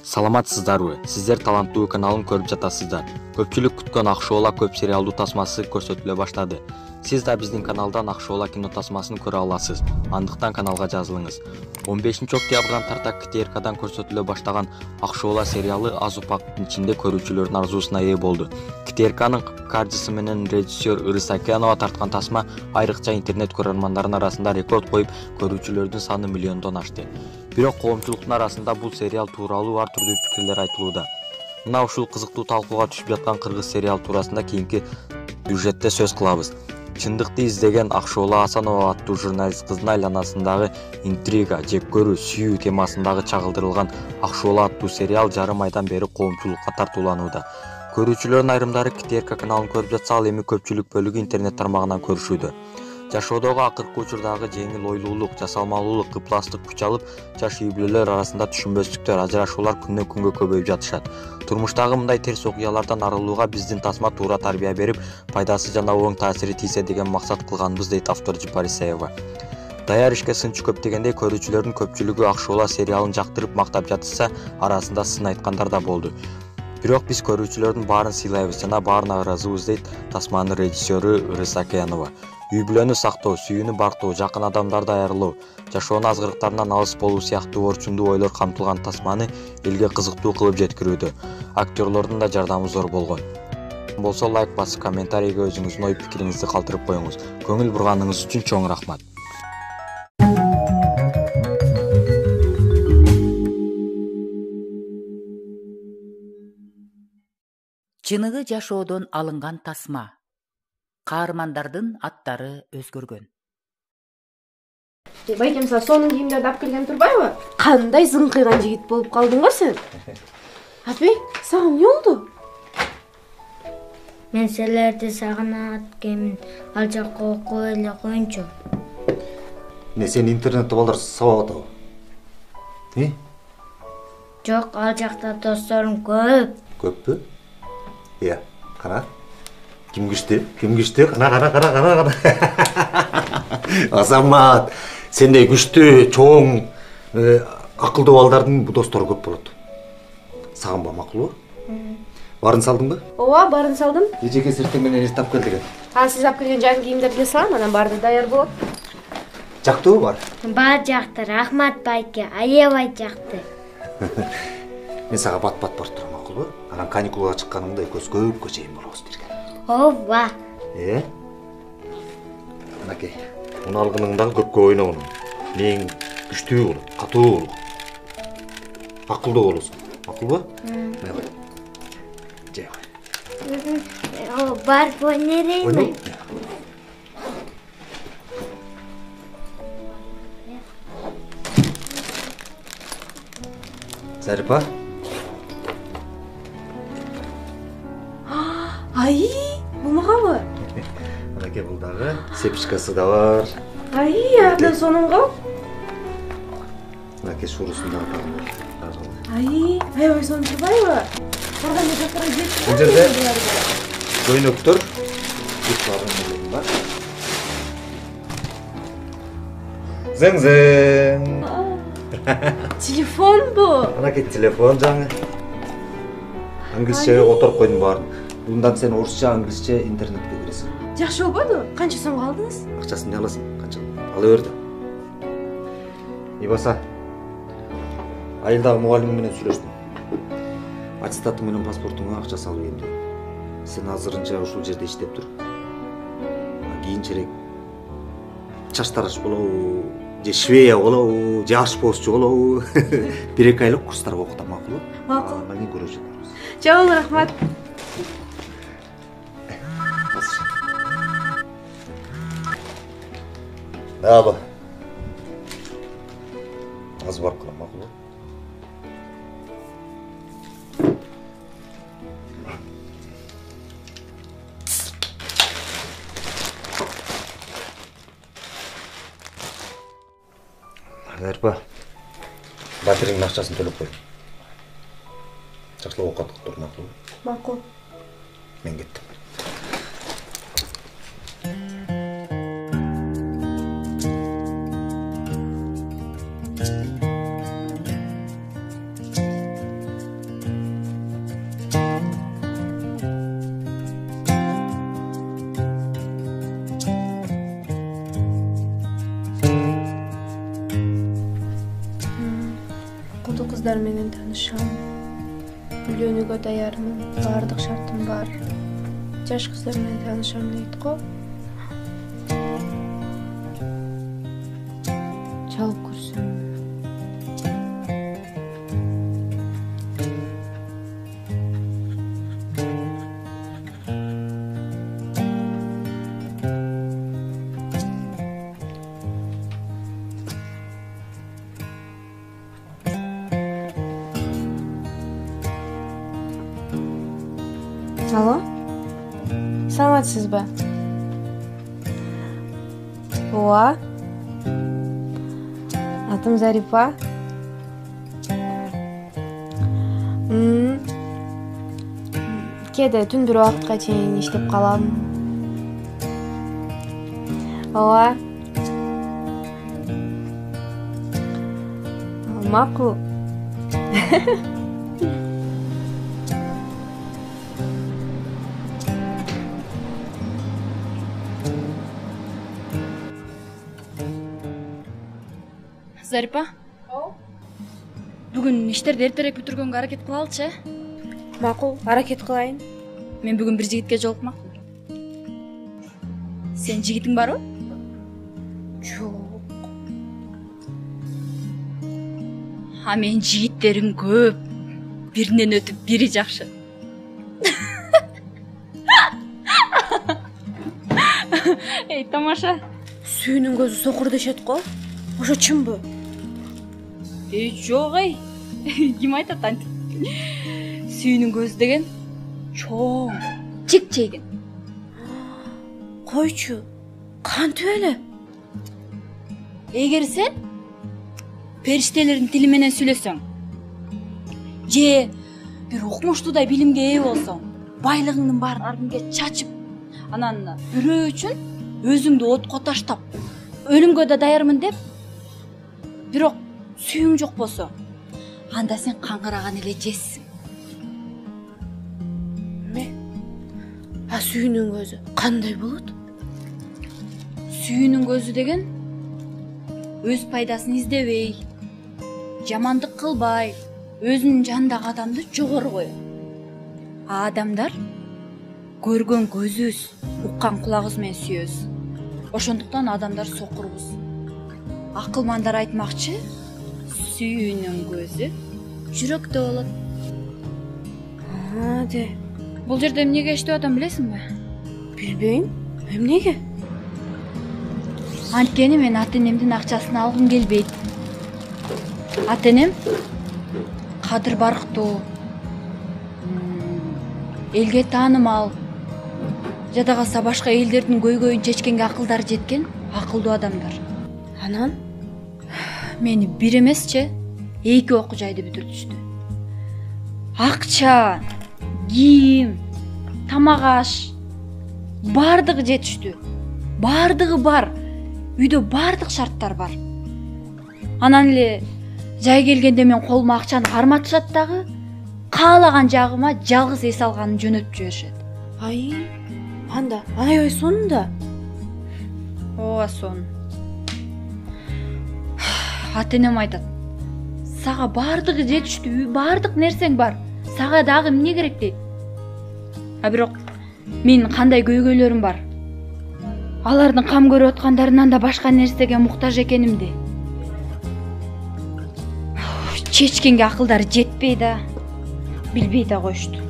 Саламатсыздарбы? Сиздер таланттуу каналын көрүп жатасыздар. Көпчүлүк күткөн Акшоола көп сериалдуу тасмасы көрсөтүлө баштады. Сиз да биздин каналдан Акшоола кино тасмасын көрө аласыз. Андыктан каналга жазылыңыз. 15 октябрдан тарта КТРКдан көрсөтүлө баштаган Акшоола сериалы аз упактын ичинде көрүүчүлөрдүн арзуусуна ээ болду. КТРКнын каржысы менен режиссер Ырыс Акенова тарткан тасма айрыкча интернет көрөрмандардын арасында рекорд коюп, көрүүчүлөрдүн саны миллиондон ашты. Бирок коомчулуктун арасында бул сериал тууралуу ар түрдүү пикирлер айтылууда. Мына ушул кызыктуу талкууга түшүп жаткан кыргыз сериал туурасында кийинки сюжетте сөз кылабыз. Чындыкты издеген Акшоола Асанова аттуу журналист кыздын айланасындагы интрига, жек көрүү, сүйүү темасындагы чагылдырылган Акшоола аттуу сериал жарым айдан бери коомчулукка тартууланууда. Көрүүчүлөрдүн айрымдары КТРК каналын көрүп жатса, ал эми көпчүлүк бөлүгү интернет тармагынан көрүшүүдө. Жашоодогу акыркы учурдагы жеңил ойлуулук, жасалмалуулук, ыпластык күч алып, жаш үй бүлөлөр арасында түшүнбөстүктөр, ажырашуулар күндөн күнгө көбөйүп жатышат. Турмуштагы мындай терс окуялардан арылууга биздин тасма туура тарбия берип, пайдасы жана оң таасири тийсе деген максат кылганбыз, дейт автор Жипар Исаева. Даяр ишке сынчы көп дегендей, көрүүчүлөрдүн көпчүлүгү Акшоола сериалын жактырып мактап жатышса, арасында сын айткандар да болду. Бирок биз көрүүчүлөрдүн баарын сыйлайбыз жана баарына ыраазыбыз, дейт тасманын режиссеру Ырыс Акенова. Үй бүлөнү сактоо, сүйүүнү барктоо, жакын адамдарды аярлоо, жашоонун азгырыктарынан алыс болуу сыяктуу орчундуу ойлор камтылган тасманы элге кызыктуу кылып жеткирүүдө. Актерлордун да жардамы зор болгон. Болсо лайк басып, комментарийге өзүңүздүн ой пикириңизди калтырып коюңуз. Көңүл бурганыңыз үчүн чоң рахмат. Чыныгы жашоодон алынган тасма. Каармандардын аттары өзгөргөн. Байкем, сонун кийимдерди алып келген турбайбы? Кандай зыңкыйган жигит болуп калдың го сен? Апей, сага эмне болду? Мен силерди сагынат экенмин. Ал жакка окуп эле коюнчу. Не, сен интернетте балдар сабак атабы? Жок, ал жакта досторум көп. Көппү? Ия, кана. Ким күчтүү? Кана. Азамат, сендей күчтүү, чоң, акылдуу балдардын достору көп болот. Сагынба, макулбу? Барын салдыңбы? Ооба, барын салдым. Эжеке сертең менен эстап кел деген. Сиз алып келген жаңы кийимдерди салам, анан баары даяр болот. Жактыбы бар? Бар жакты, рахмат байке, аябай жакты. Мен сага бат-бат барып турам, макулбу? Анан каникулга чыкканыңда экөөбүз көпкө чейин болобуз бирге. Ооба. Анакей, муну алгыныңдагы көпкө ойногон. Мээң күчтүү болот, катуу болот. Акылдуу болосуң, макулбу? Мына кой. Жей кой. Барып ойнойбу. Зарипа? Ай, бул магабы? Анакей, бул дагы сепичкасы да бар. Ай, абдан сонун го. Анакей, шурусун дагы тагып. Ай, аябай сонун турбайбы? Барганда жактырга жетти. Бул жерде көйнөктөр, бушларын бар. Зең. Телефон бу. Анакей, телефон жаңы. Англисче отуруп койдум баарын. Bundan sen орусча, англисче интернетке киресиң. Жакшы болбоду? Канча сомго алдыңыз? Акчасын не аласың? Канча? Ала берди. Ибаса. Айылдагы мугалимиң менен сүйлөштүм. Аттестатың менен паспортуңа акча салып берем деп. Сен азырынча ушул жерде иштеп тур. Кийинчерээк чач тараш болобу, же швея болобу, же ашпозчу болобу. 1-2 айлык курстарга окутам, макулбу? Макул. Андан кийин көрүшөбүз. Чоң рахмат. Абы. Аз барып калам, макулбу? Зарипа, батириңдин акчасын төлөп кой. Жакшылап оокат кылып тур, макулбу? Макул. Мен кеттим. акылдуу кыздар менен таанышам. Үйлөнүүгө даярмын, баардык шартым бар. Жаш кыздар менен таанышам дейт го. Чалып көрсөм. Алло? Саламатсызбы? Ооба. Атым Зарипа. Кээде түн бир убакытка чейин иштеп калам. Ооба. Макул. Зарипа? Бүгүн иштерди эртерээк бүтүргөнгө аракет кылалычы, Макул, аракет кылайын. Мен бүгүн бир жигитке жолукмакмын. Сен жигитиң барбы? Жок. А мен жигиттерим көп. Биринен өтүп бири жакшы. Эй, тамаша. Сүйүнүн көзү сокур дешет го. Ошо чынбы? Жок ай. Ким айтат антип? Сүйүнүн көзү деген чоң, чекче экен. Койчу. Кантип эле? Эгер сен периштелердин тили менен сүйлөсөң, же бир укмуштуудай билимге ээ болсоң, байлыгыңдын баарын ар кимге чачып, анан бирөө үчүн өзүңдү отко таштап, өлүмгө да даярмын деп, бирок сүйүң жок болсо, анда сен каңгыраган эле жессиң. А сүйүнүн көзү кандай болот? Сүйүнүн көзү деген өз пайдасын издебей, жамандык кылбай, өзүнүн жанындагы адамды жогору коет. А адамдар көргөн көзүбүз, уккан кулагыбыз менен сүйөбүз. Ошондуктан адамдар сокурбуз. Акылмандар айтмакчы, сүйүүнүн көзү жүрөктө болот. Де. Бул жерде эмнеге иштеп атам билесиңби? Билбейм. Эмнеге? Анткени мен ата-энемдин акчасын алгым келбейт. Ата-энем кадыр барктуу, элге таанымал, жада калса башка элдердин көйгөйүн чечкенге акылдары жеткен акылдуу адамдар. Анан Мени бир эмесчи, 2 окуу жайды бүтүртүштү. Акча, кийим, тамак аш бардыгы жетиштүү. Бардыгы бар. Үйдө бардык шарттар бар. Анан эле жай келгенде мен колума акчаны карматышат дагы, каалаган жагыма жалгыз эс алганын жөнөтүп жиберишет. ай, анда аябай сонун да. Ооба сонун. Ата-энем айтат, сага бардыгы жетиштүү, бардык нерсең бар. Сага дагы эмне керек дейт. А бирок менин кандай көйгөйлөрүм бар. Алардын кам көрүп аткандарынан да башка нерсеге муктаж экенимди чечкенге акылдары жетпей да, билбей да коюшту.